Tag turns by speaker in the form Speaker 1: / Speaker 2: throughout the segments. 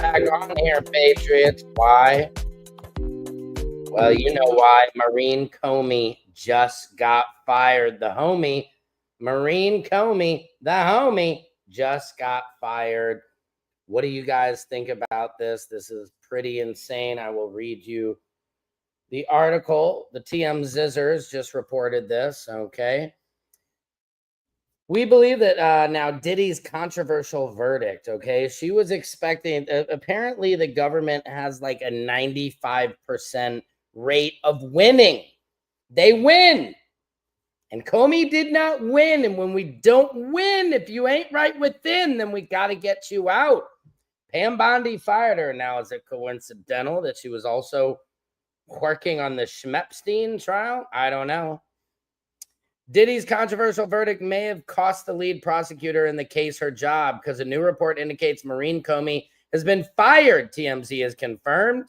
Speaker 1: tag on here, Patriots. Why? Well, you know why. Maureen Comey just got fired. The homie, Maureen Comey, the homie, just got fired. What do you guys think about this? This is pretty insane. I will read you the article. The TM Zizzers just reported this, okay? We believe that now Diddy's controversial verdict, okay? She was expecting, apparently the government has like a 95% rate of winning. They win. And Comey did not win. And when we don't win, if you ain't right within, then we got to get you out. Pam Bondi fired her. Now, is it coincidental that she was also working on the Schmepstein trial? I don't know. Diddy's controversial verdict may have cost the lead prosecutor in the case her job because a new report indicates Maureen Comey has been fired, TMZ has confirmed.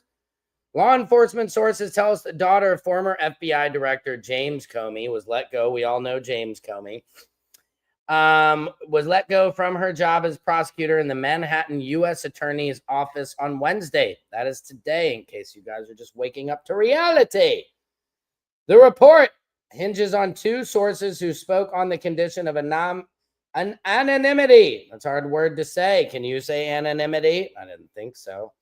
Speaker 1: Law enforcement sources tell us the daughter of former FBI Director James Comey was let go. We all know James Comey. Was let go from her job as prosecutor in the Manhattan U.S. Attorney's Office on Wednesday. That is today, in case you guys are just waking up to reality. The report hinges on two sources who spoke on the condition of anonymity. That's a hard word to say. Can you say anonymity? I didn't think so.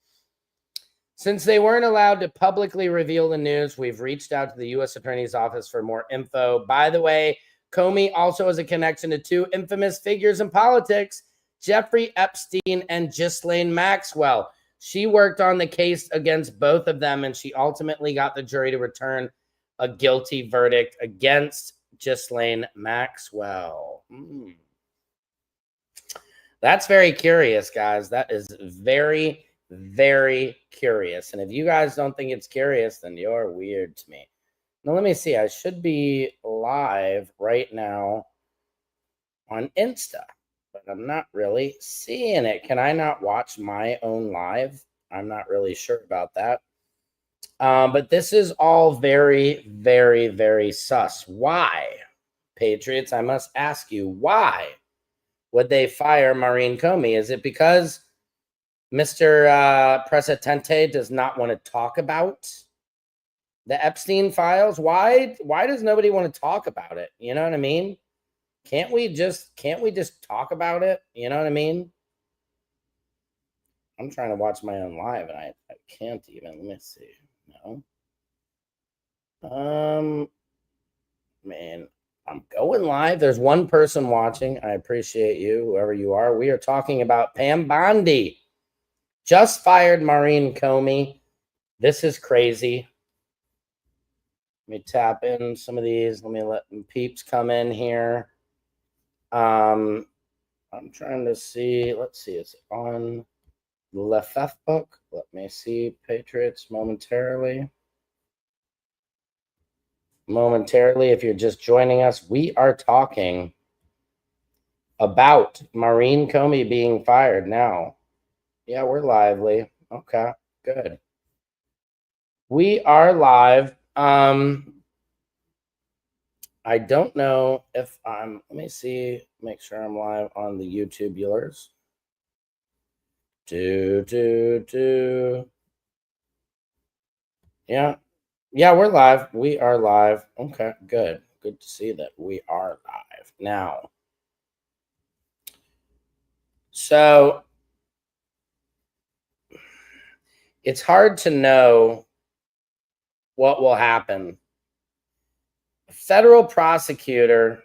Speaker 1: Since they weren't allowed to publicly reveal the news, we've reached out to the U.S. Attorney's Office for more info. By the way, Comey also has a connection to two infamous figures in politics, Jeffrey Epstein and Ghislaine Maxwell. She worked on the case against both of them, and she ultimately got the jury to return a guilty verdict against Ghislaine Maxwell. That's very curious, guys. That is very, very curious. And if you guys don't think it's curious, then you're weird to me. Now, let me see. I should be live right now on Insta, but I'm not really seeing it. Can I not watch my own live? I'm not really sure about that. But this is all very, very, very sus. Why, Patriots? I must ask you, why would they fire Maureen Comey? Is it because Mr. Presidente does not want to talk about the Epstein files? Why does nobody want to talk about it? You know what I mean? Can't we just talk about it? You know what I mean? I'm trying to watch my own live and I can't even. Let me see. No. Man, I'm going live. There's one person watching. I appreciate you, whoever you are. We are talking about Pam Bondi. Just fired Maureen Comey. This is crazy. Let me tap in some of these. Let me let peeps come in here. I'm trying to see. Let's see. It's on Lefef book. Let me see. Patriots momentarily. If you're just joining us, we are talking about Maureen Comey being fired now. Yeah, we're lively. Okay, good. We are live. I don't know if let me see, make sure I'm live on the YouTubulars. Yeah, we're live. We are live. Okay, good. Good to see that we are live now. So it's hard to know what will happen. Federal prosecutor,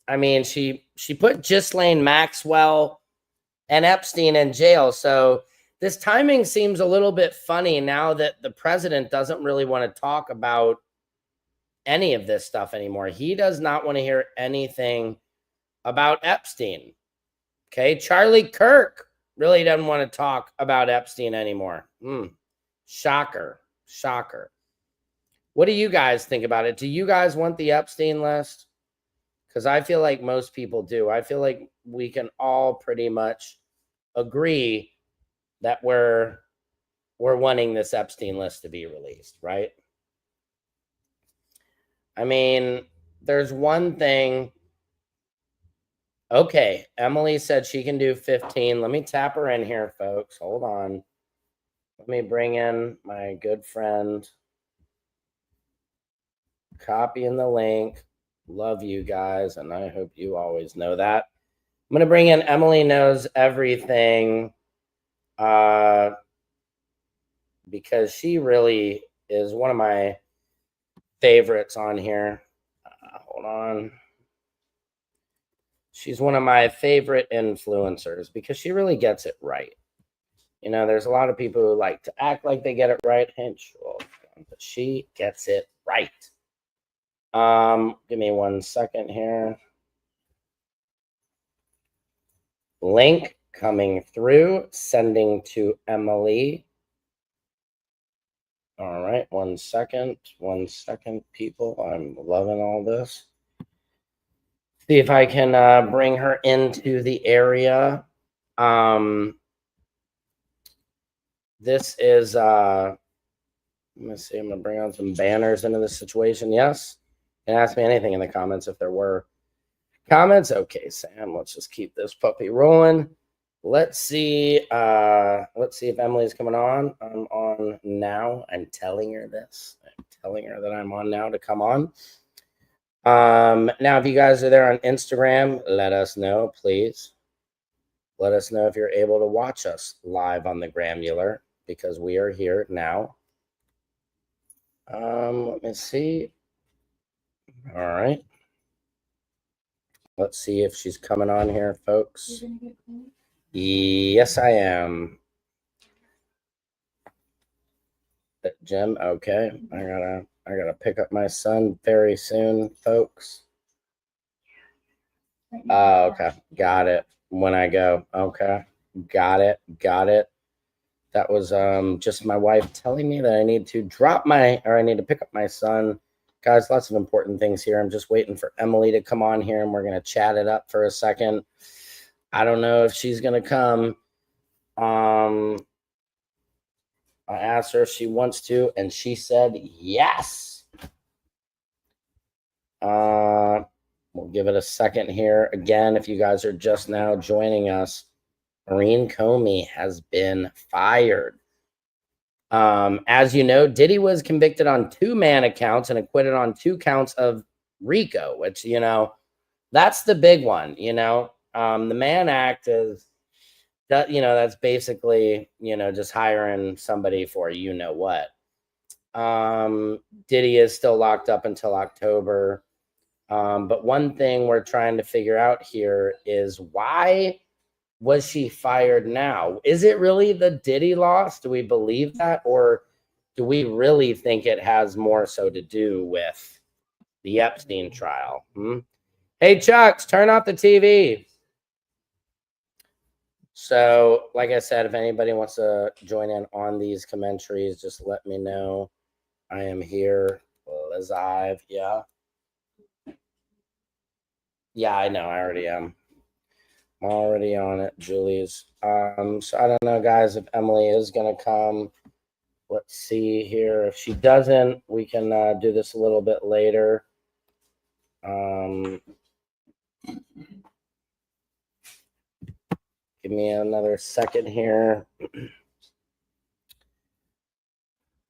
Speaker 1: I mean, she put Ghislaine Maxwell and Epstein in jail. So this timing seems a little bit funny now that the president doesn't really want to talk about any of this stuff anymore. He does not want to hear anything about Epstein. Okay, Charlie Kirk really doesn't want to talk about Epstein anymore. Shocker. What do you guys think about it? Do you guys want the Epstein list? Because I feel like most people do. I feel like we can all pretty much agree that we're wanting this Epstein list to be released, right? I mean, there's one thing Okay, Emily said she can do 15. Let me tap her in here, folks. Hold on. Let me bring in my good friend. Copying the link. Love you guys, and I hope you always know that. I'm going to bring in Emily Knows Everything because she really is one of my favorites on here. Hold on. She's one of my favorite influencers because she really gets it right. You know, there's a lot of people who like to act like they get it right, but she gets it right. Give me 1 second here. Link coming through, sending to Emily. All right, 1 second. 1 second, people. I'm loving all this. See if I can bring her into the area. This is let me see. I'm gonna bring on some banners into this situation. Yes, you can ask me anything in the comments if there were comments. Okay, Sam, let's just keep this puppy rolling. Let's see if Emily's coming on. I'm on now. I'm telling her this. I'm telling her that I'm on now to come on. Now if you guys are there on Instagram, let us know, please. Let us know if you're able to watch us live on the Gramular because we are here now. Let me see. All right. Let's see if she's coming on here, folks. Yes, I am. Jim, okay. I gotta pick up my son very soon, folks. Oh, okay. Got it. When I go. Okay. Got it. That was just my wife telling me that I need to I need to pick up my son. Guys, lots of important things here. I'm just waiting for Emily to come on here and we're gonna chat it up for a second. I don't know if she's gonna come. I asked her if she wants to, and she said yes. We'll give it a second here. Again, if you guys are just now joining us, Maureen Comey has been fired. As you know, Diddy was convicted on 2 man counts and acquitted on 2 counts of RICO, which, you know, that's the big one. You know, the Mann Act is that, you know, that's basically, you know, just hiring somebody for you know what. Diddy is still locked up until October. But one thing we're trying to figure out here is why was she fired now? Is it really the Diddy loss? Do we believe that? Or do we really think it has more so to do with the Epstein trial? Hey, Chucks, turn off the TV. So, like I said, if anybody wants to join in on these commentaries, just let me know. I am here live. Yeah. Yeah, I know. I already am. I'm already on it, Julie's. So I don't know, guys, if Emily is going to come. Let's see here. If she doesn't, we can do this a little bit later. Give me another second here.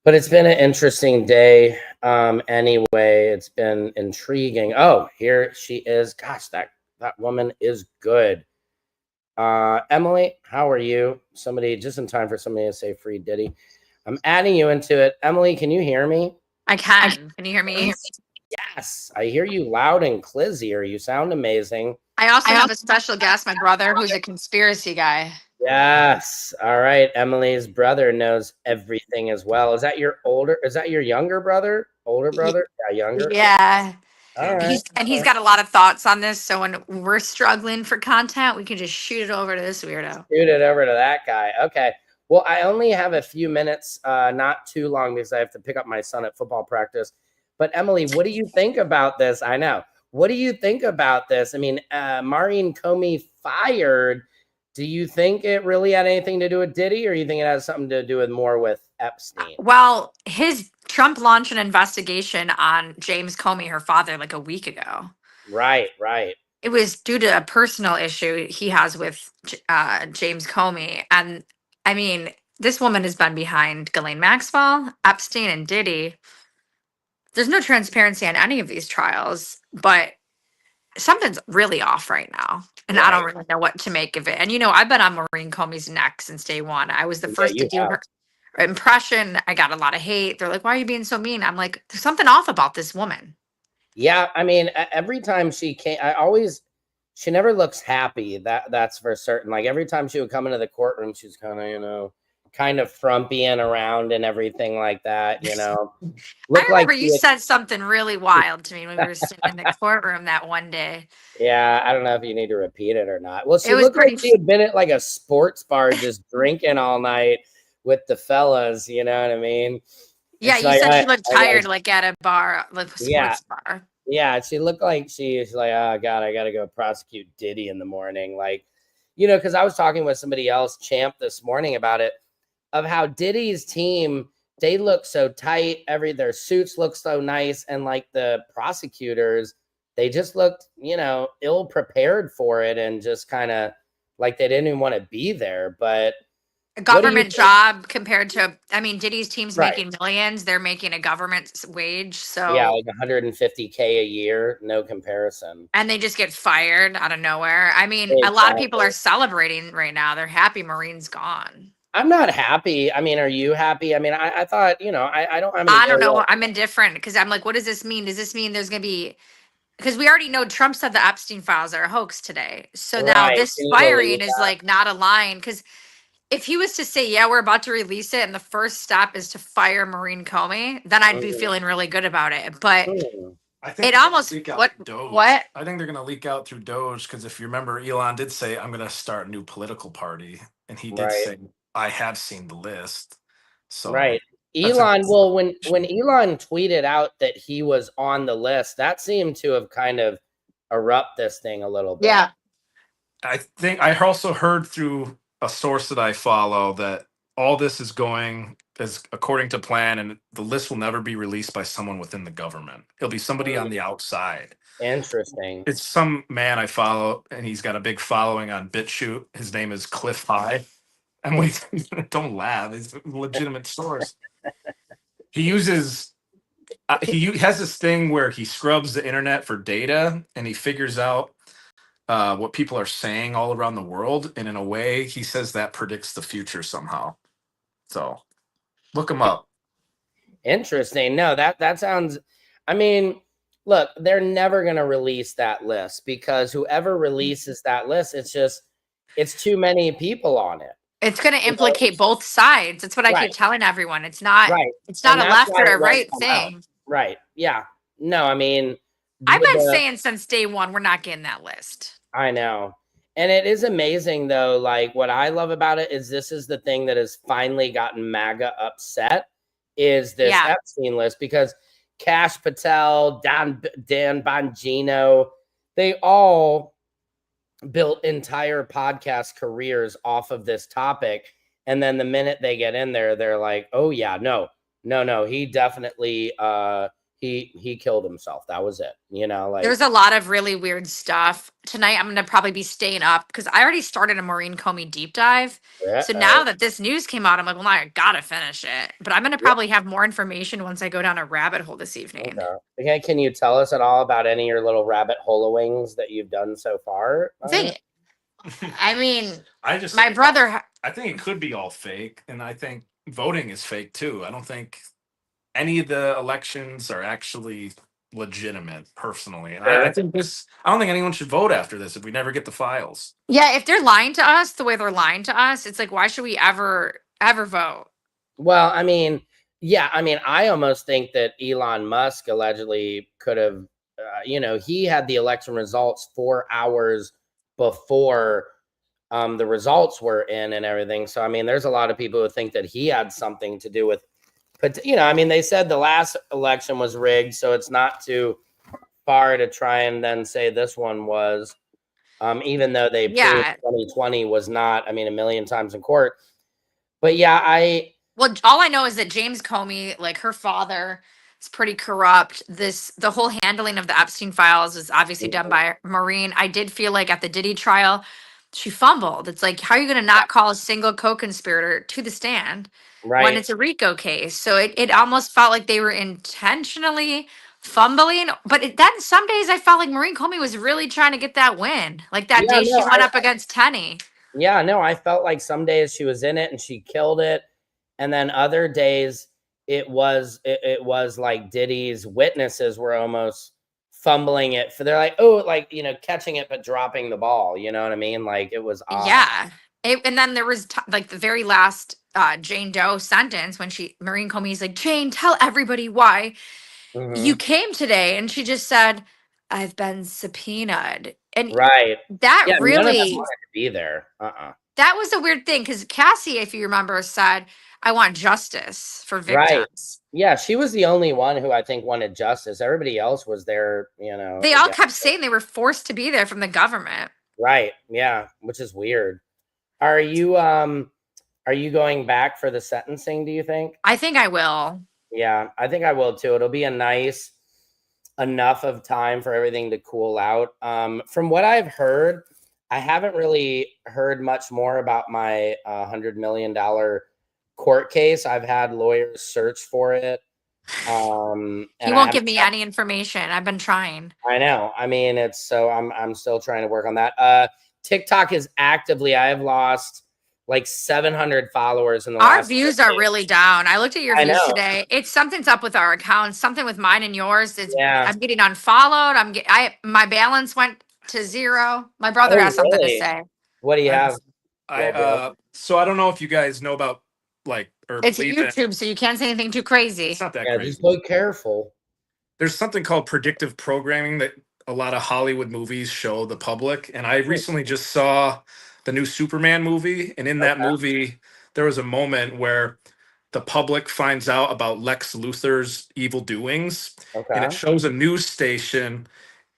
Speaker 1: But it's been an interesting day. Anyway, it's been intriguing. Oh, here she is. Gosh, that woman is good. Emily, how are you? Somebody just in time for somebody to say free Diddy. I'm adding you into it. Emily, can you hear me?
Speaker 2: I can. Can you hear me?
Speaker 1: Yes, I hear you loud and clear. You sound amazing.
Speaker 2: I also have a special guest, my brother, who's a conspiracy guy.
Speaker 1: Yes. All right. Emily's brother knows everything as well. Is that your younger brother? Older brother? Yeah, younger.
Speaker 2: Yeah.
Speaker 1: All right.
Speaker 2: He's got a lot of thoughts on this. So when we're struggling for content, we can just shoot it over to this weirdo.
Speaker 1: Shoot it over to that guy. Okay. Well, I only have a few minutes, not too long, because I have to pick up my son at football practice. But Emily, what do you think about this? I know. What do you think about this? I mean, Maureen Comey fired. Do you think it really had anything to do with Diddy, or you think it has something to do with more with Epstein?
Speaker 2: Well, Trump launched an investigation on James Comey, her father, like a week ago.
Speaker 1: Right.
Speaker 2: It was due to a personal issue he has with James Comey. And I mean, this woman has been behind Ghislaine Maxwell, Epstein, and Diddy. There's no transparency on any of these trials, but something's really off right now. And I
Speaker 1: Right.
Speaker 2: don't really know what to make of it. And, I've been on Maureen Comey's neck since day one. I was the
Speaker 1: Yeah,
Speaker 2: first to
Speaker 1: you
Speaker 2: do
Speaker 1: have.
Speaker 2: her impression. I got a lot of hate. They're like, why are you being so mean? I'm like, there's something off about this woman.
Speaker 1: Yeah, I mean, every time she came, she never looks happy. That's for certain. Like every time she would come into the courtroom, she's kind of, kind of frumpying around and everything like that.
Speaker 2: I
Speaker 1: Look like
Speaker 2: remember you said something really wild to me when we were sitting in the courtroom that one day.
Speaker 1: Yeah, I don't know if you need to repeat it or not. Well,
Speaker 2: It
Speaker 1: she
Speaker 2: was
Speaker 1: looked like
Speaker 2: pretty.
Speaker 1: she had been at like a sports bar just drinking all night with the fellas. You know what I mean?
Speaker 2: Yeah,
Speaker 1: It's
Speaker 2: you
Speaker 1: like
Speaker 2: said
Speaker 1: I,
Speaker 2: she looked
Speaker 1: I like,
Speaker 2: tired, like at a bar, like a
Speaker 1: yeah,
Speaker 2: sports bar.
Speaker 1: yeah. She looked like she's like, oh God, I got to go prosecute Diddy in the morning. Like, because I was talking with somebody else, Champ, this morning about it, of how Diddy's team, they look so tight. Their suits look so nice. And like the prosecutors, they just looked, ill prepared for it and just kind of like they didn't even want to be there. But
Speaker 2: A
Speaker 1: what do you
Speaker 2: government
Speaker 1: think?
Speaker 2: job compared to, I mean, Diddy's team's
Speaker 1: Right.
Speaker 2: making millions. They're making a government wage.
Speaker 1: Yeah,
Speaker 2: So,
Speaker 1: like 150K a year, no comparison.
Speaker 2: and they just get fired out of nowhere. I mean, a lot of people
Speaker 1: Exactly.
Speaker 2: are celebrating right now. They're happy Maureen's gone.
Speaker 1: I'm not happy. I mean, are you happy? I mean, I thought, I don't have any
Speaker 2: I don't
Speaker 1: ill
Speaker 2: know.
Speaker 1: will.
Speaker 2: I'm indifferent because I'm like, what does this mean? Does this mean there's going to be, because we already know Trump said the Epstein files are a hoax today. So now
Speaker 1: Right.
Speaker 2: this
Speaker 1: Can you believe
Speaker 2: firing is like not aligned because if he was to say, yeah, we're about to release it and the first step is to fire Maureen Comey, then I'd be
Speaker 1: that?
Speaker 2: feeling really good about it. But
Speaker 1: Mm,
Speaker 3: I think
Speaker 2: it
Speaker 3: they're gonna
Speaker 2: almost,
Speaker 3: leak out
Speaker 2: what,
Speaker 3: through Doge.
Speaker 2: what?
Speaker 3: I think they're going to leak out through Doge because if you remember, Elon did say, I'm going to start a new political party. And he did
Speaker 1: right.
Speaker 3: say, I have seen the list. So
Speaker 1: Right.
Speaker 3: that's a.
Speaker 1: Elon, well, when Elon tweeted out that he was on the list, that seemed to have kind of erupt this thing a little bit.
Speaker 2: Yeah.
Speaker 3: I think I also heard through a source that I follow that all this is going as according to plan, and the list will never be released by someone within the government. It'll be somebody on the outside.
Speaker 1: Interesting.
Speaker 3: It's some man I follow, and he's got a big following on BitChute. His name is Cliff High. And we don't laugh. It's a legitimate source. He uses. Has this thing where he scrubs the internet for data, and he figures out what people are saying all around the world, and in a way, he says that predicts the future somehow. So, look him up.
Speaker 1: Interesting. No, that sounds, I mean, look, they're never going to release that list because whoever releases that list, it's too many people on it.
Speaker 2: It's going to
Speaker 1: You know?
Speaker 2: implicate both sides. That's what I
Speaker 1: Right.
Speaker 2: keep telling everyone. It's not,
Speaker 1: Right.
Speaker 2: it's
Speaker 1: And
Speaker 2: not a
Speaker 1: that's
Speaker 2: left
Speaker 1: why
Speaker 2: or
Speaker 1: it
Speaker 2: a
Speaker 1: won't
Speaker 2: right
Speaker 1: come out.
Speaker 2: thing.
Speaker 1: Right. Yeah. No, I mean,
Speaker 2: I've been
Speaker 1: the,
Speaker 2: saying since day one, we're not getting that list.
Speaker 1: I know. And it is amazing though. Like what I love about it is this is the thing that has finally gotten MAGA upset is this
Speaker 2: Yeah.
Speaker 1: Epstein list because Cash Patel, Dan Bongino, they all built entire podcast careers off of this topic. And then the minute they get in there, they're like, oh yeah, no, he definitely he killed himself. That was it. Like
Speaker 2: There's a lot of really weird stuff. Tonight, I'm going to probably be staying up because I already started a Maureen Comey deep dive. So now that this news came out, I'm like, well, now I got to finish it. But I'm going to probably have more information once I go down a rabbit hole this evening.
Speaker 1: Okay, can you tell us at all about any of your little rabbit holowings that you've done so far?
Speaker 2: I mean,
Speaker 3: I just
Speaker 2: my brother.
Speaker 3: I think it could be all fake, and I think voting is fake too. I don't think any of the elections are actually legitimate. Personally, and I think this. I don't think anyone should vote after this if we never get the files.
Speaker 2: Yeah, if they're lying to us the way they're lying to us, it's like, why should we ever vote?
Speaker 1: Well, I mean, yeah, I mean, I almost think that Elon Musk allegedly could have, he had the election results 4 hours before the results were in and everything. So, I mean, there's a lot of people who think that he had something to do with, but I mean, they said the last election was rigged, so it's not too far to try and then say this one was, even though they proved 2020 was not, I mean, a million times in court. But yeah,
Speaker 2: well, all I know is that James Comey, like her father, It's pretty corrupt. The whole handling of the Epstein files was obviously done by Maureen. I did feel like at the Diddy trial, she fumbled. It's like, how are you going to not call a single co-conspirator to the stand when
Speaker 1: Right.
Speaker 2: it's a RICO case? So it almost felt like they were intentionally fumbling. But then some days I felt like Maureen Comey was really trying to get that win. Like that
Speaker 1: Yeah,
Speaker 2: day she
Speaker 1: no,
Speaker 2: went up against Tenney.
Speaker 1: yeah, no, I felt like some days she was in it and she killed it. And then other days it was like Diddy's witnesses were almost fumbling it for they're like, oh, like, you know, catching it but dropping the ball. You know what I mean? Like it was odd.
Speaker 2: Yeah. And then there was like the very last Jane Doe sentence when Maureen Comey's like, Jane, tell everybody why you
Speaker 1: Mhm.
Speaker 2: came today. And she just said, I've been subpoenaed. And
Speaker 1: Right.
Speaker 2: that
Speaker 1: Yeah, none of them
Speaker 2: really,
Speaker 1: wanted to be there. Uh-uh.
Speaker 2: that was a weird thing because Cassie, if you remember, said, I want justice for
Speaker 1: Right.
Speaker 2: victims.
Speaker 1: Yeah, she was the only one who I think wanted justice. Everybody else was there, you know,
Speaker 2: They all
Speaker 1: again.
Speaker 2: kept saying they were forced to be there from the government.
Speaker 1: Right. Yeah, which is weird. Are you going back for the sentencing, do you think?
Speaker 2: I think I will.
Speaker 1: Yeah, I think I will too. It'll be a nice enough of time for everything to cool out. From what I've heard, I haven't really heard much more about my $100 million court case. I've had lawyers search for it.
Speaker 2: He
Speaker 1: And I
Speaker 2: won't
Speaker 1: haven't
Speaker 2: give me any information. I've been trying.
Speaker 1: I know. I mean, it's so I'm still trying to work on that. TikTok is actively, I have lost like 700 followers in the
Speaker 2: Our
Speaker 1: last
Speaker 2: views
Speaker 1: 4
Speaker 2: are
Speaker 1: days.
Speaker 2: really down. I looked at your
Speaker 1: I
Speaker 2: views
Speaker 1: know.
Speaker 2: today. It's something's up with our accounts. Something with mine and yours.
Speaker 1: Yeah.
Speaker 2: I'm getting unfollowed. My balance went to zero. My brother
Speaker 1: Oh,
Speaker 2: has something to
Speaker 1: really?
Speaker 2: say.
Speaker 1: What do you have?
Speaker 3: So I don't know if you guys know about like or
Speaker 2: It's
Speaker 3: believe in.
Speaker 2: YouTube, so you can't say anything too crazy.
Speaker 3: It's not that
Speaker 1: Yeah,
Speaker 3: crazy.
Speaker 1: just be careful.
Speaker 3: There's something called predictive programming that a lot of Hollywood movies show the public. And I recently just saw the new Superman movie. And in that movie, there was a moment where the public finds out about Lex Luthor's evil doings. And it
Speaker 1: Okay.
Speaker 3: shows a news station.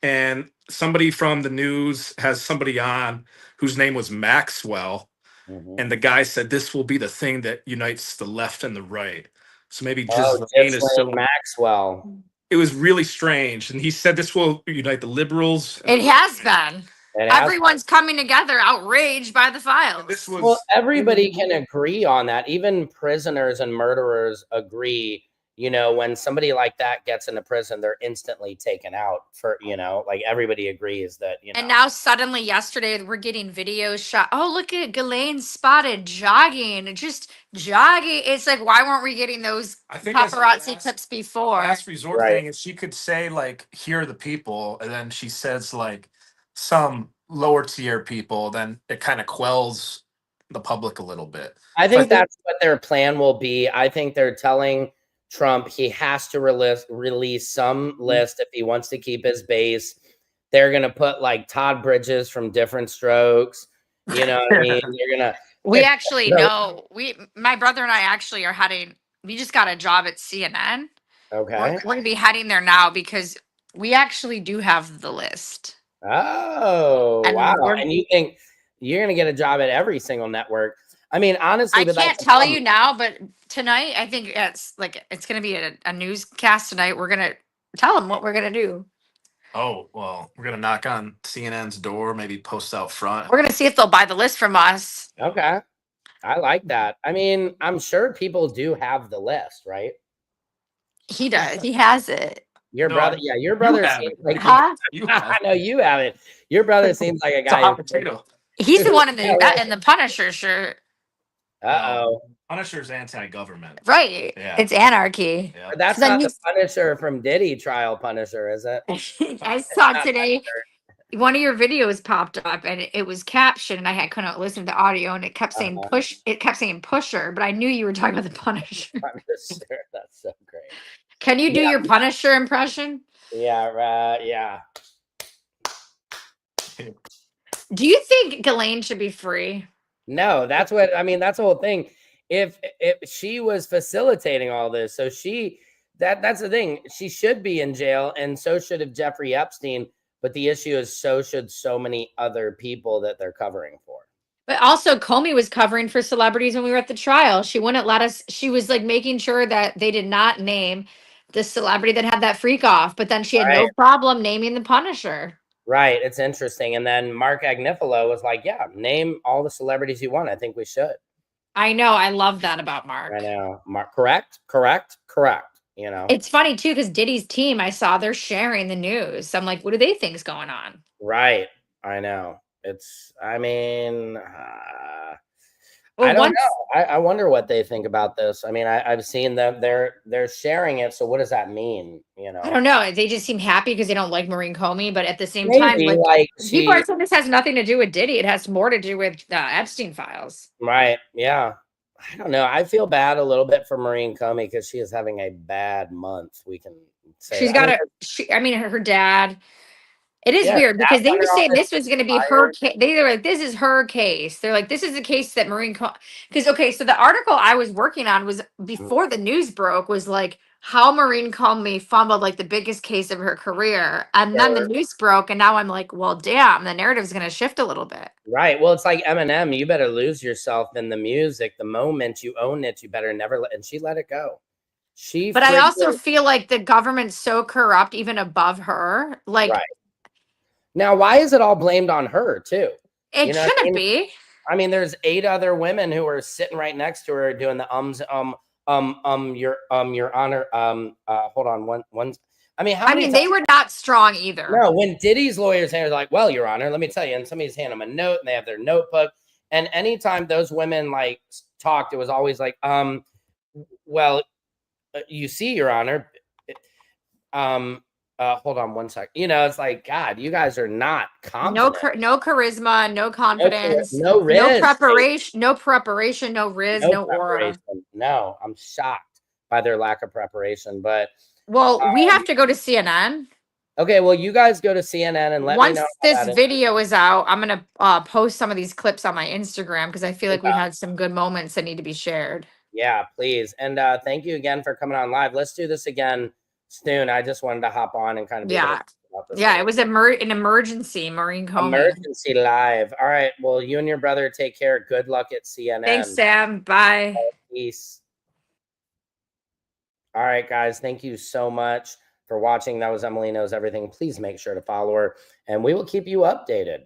Speaker 3: And somebody from the news has somebody on whose name was Maxwell.
Speaker 1: Mhm.
Speaker 3: And the guy said, this will be the thing that unites the left and the right. So maybe
Speaker 1: Oh,
Speaker 3: Ghislaine is
Speaker 1: Ghislaine
Speaker 3: so
Speaker 1: Maxwell.
Speaker 3: it was really strange. And he said this will unite the liberals.
Speaker 2: It has been.
Speaker 1: It has.
Speaker 2: Everyone's coming together, outraged by the files.
Speaker 3: This was
Speaker 1: Well, everybody can agree on that. Even prisoners and murderers agree. You know, when somebody like that gets into prison, they're instantly taken out for, you know, like everybody agrees that, you know.
Speaker 2: And now suddenly yesterday we're getting videos shot. Oh, look at Ghislaine spotted jogging, just jogging. It's like, why weren't we getting those
Speaker 3: I think as a
Speaker 2: paparazzi clips before?
Speaker 3: last resort
Speaker 1: Right.
Speaker 3: thing is she could say like, here are the people, and then she says like some lower tier people, then it kind of quells the public a little bit.
Speaker 1: I
Speaker 3: So
Speaker 1: think that's what their plan will be. I think they're telling Trump he has to release some list if he wants to keep his base. They're going to put like Todd Bridges from Different Strokes. You know what I mean? They're going to.
Speaker 2: We actually
Speaker 1: No.
Speaker 2: know. My brother and I actually are heading. We just got a job at CNN.
Speaker 1: Okay.
Speaker 2: We're gonna be heading there now because we actually do have the list.
Speaker 1: Oh,
Speaker 2: And
Speaker 1: wow.
Speaker 2: we're-
Speaker 1: And you think you're going to get a job at every single network? I mean, honestly,
Speaker 2: I
Speaker 1: but that's
Speaker 2: can't
Speaker 1: the
Speaker 2: tell
Speaker 1: problem.
Speaker 2: you now, but tonight I think it's gonna be a newscast tonight. We're gonna tell them what we're gonna do.
Speaker 3: oh well, we're gonna knock on CNN's door, maybe post out front.
Speaker 2: We're gonna see if they'll buy the list from us.
Speaker 1: Okay. I like that. I mean, I'm sure people do have the list, right?
Speaker 2: He does. He has it.
Speaker 1: Your
Speaker 3: No,
Speaker 1: brother, yeah, your brother
Speaker 3: have
Speaker 1: seems
Speaker 3: it.
Speaker 1: like
Speaker 2: Huh?
Speaker 3: You
Speaker 1: I know you have it. Your brother seems like a
Speaker 3: It's a
Speaker 1: guy.
Speaker 3: hot potato.
Speaker 2: He's the one in the Punisher shirt.
Speaker 1: Uh-oh.
Speaker 3: Punisher's anti-government.
Speaker 2: Right.
Speaker 3: Yeah.
Speaker 2: It's anarchy.
Speaker 3: Yeah.
Speaker 1: That's
Speaker 2: So then
Speaker 1: not the Punisher from Diddy trial Punisher, is it?
Speaker 2: I saw today one of your videos popped up and it was captioned and I couldn't listen to the audio and it kept saying pusher, but I knew you were talking about the Punisher.
Speaker 1: Punisher. That's so great.
Speaker 2: Can you do your Punisher impression?
Speaker 1: Yeah, yeah.
Speaker 2: Do you think Ghislaine should be free?
Speaker 1: No, that's what I mean. That's the whole thing. If she was facilitating all this, so that's the thing. She should be in jail, and so should have Jeffrey Epstein. But the issue is, so should so many other people that they're covering for.
Speaker 2: But also, Comey was covering for celebrities when we were at the trial. She wouldn't let us. She was like making sure that they did not name the celebrity that had that freak off, but then she had no
Speaker 1: Right.
Speaker 2: problem naming the Punisher.
Speaker 1: Right. It's interesting. And then Mark Agnifilo was like, yeah, name all the celebrities you want. I think we should.
Speaker 2: I know. I love that about
Speaker 1: I
Speaker 2: Mark.
Speaker 1: know. Mark, correct. You know,
Speaker 2: It's funny too, because Diddy's team, I saw they're sharing the news. I'm like, what do they think's going on?
Speaker 1: right. I know. I mean,
Speaker 2: Well,
Speaker 1: I don't
Speaker 2: once
Speaker 1: know. I wonder what they think about this. I mean, I've seen them. They're sharing it. So what does that mean? You
Speaker 2: I
Speaker 1: know,
Speaker 2: don't know, they just seem happy because they don't like Maureen Comey, but at the same time,
Speaker 1: maybe
Speaker 2: like
Speaker 1: like
Speaker 2: people
Speaker 1: she,
Speaker 2: are saying this has nothing to do with Diddy. It has more to do with Epstein files.
Speaker 1: right. Yeah. I don't know. I feel bad a little bit for Maureen Comey because she is having a bad month. We can say
Speaker 2: She's
Speaker 1: that. I
Speaker 2: got
Speaker 1: mean,
Speaker 2: I mean, her dad. It is
Speaker 1: yeah,
Speaker 2: weird because
Speaker 1: that's
Speaker 2: they were
Speaker 1: under all
Speaker 2: saying
Speaker 1: this
Speaker 2: this was going to be her
Speaker 1: fire.
Speaker 2: case. They were like, this is her case. They're like, this is the case that because, okay, so the article I was working on was before the news broke, was like how Maureen Comey fumbled like the biggest case of her career. And then the news broke. And now I'm like, well, damn, the narrative's going to shift a little bit.
Speaker 1: Right. Well, it's like Eminem. You better lose yourself in the music. The moment you own it, you better never let. And she let it go. She
Speaker 2: But I
Speaker 1: freaking
Speaker 2: also feel like the government's so corrupt, even above her. Like,
Speaker 1: right. Now, why is it all blamed on her too?
Speaker 2: it
Speaker 1: You know what I
Speaker 2: shouldn't
Speaker 1: mean?
Speaker 2: be.
Speaker 1: I mean, there's 8 other women who are sitting right next to her doing the your honor, hold on, one. I mean, how
Speaker 2: I
Speaker 1: many
Speaker 2: mean,
Speaker 1: times?
Speaker 2: they were not strong either.
Speaker 1: No, when Diddy's lawyers are like, well, your honor, let me tell you, and somebody's handing them a note and they have their notebook. And anytime those women like talked, it was always like, well, you see, your honor, hold on one sec. You know, it's like, God, you guys are not
Speaker 2: No,
Speaker 1: confident.
Speaker 2: no charisma, no confidence,
Speaker 1: No
Speaker 2: no
Speaker 1: riz.
Speaker 2: preparation, no preparation, no riz,
Speaker 1: No
Speaker 2: no aura.
Speaker 1: preparation. No, I'm shocked by their lack of preparation. But
Speaker 2: Well, we have to go to CNN.
Speaker 1: okay, well, you guys go to CNN and let me know
Speaker 2: Once
Speaker 1: how
Speaker 2: this
Speaker 1: that is.
Speaker 2: video is out, I'm gonna post some of these clips on my Instagram because I feel like we
Speaker 1: Yeah,
Speaker 2: had some good moments that need to be shared.
Speaker 1: yeah, please. And thank you again for coming on live. Let's do this again soon. I just wanted to hop on and kind of be able to
Speaker 2: Yeah,
Speaker 1: talk about this a
Speaker 2: yeah, it
Speaker 1: little.
Speaker 2: was an emergency, Maureen Comey.
Speaker 1: Emergency live. All right. Well, you and your brother take care. Good luck at
Speaker 2: Thanks,
Speaker 1: CNN.
Speaker 2: Sam. Bye.
Speaker 1: Peace. All right, guys. Thank you so much for watching. That was Emily Knows Everything. Please make sure to follow her, and we will keep you updated.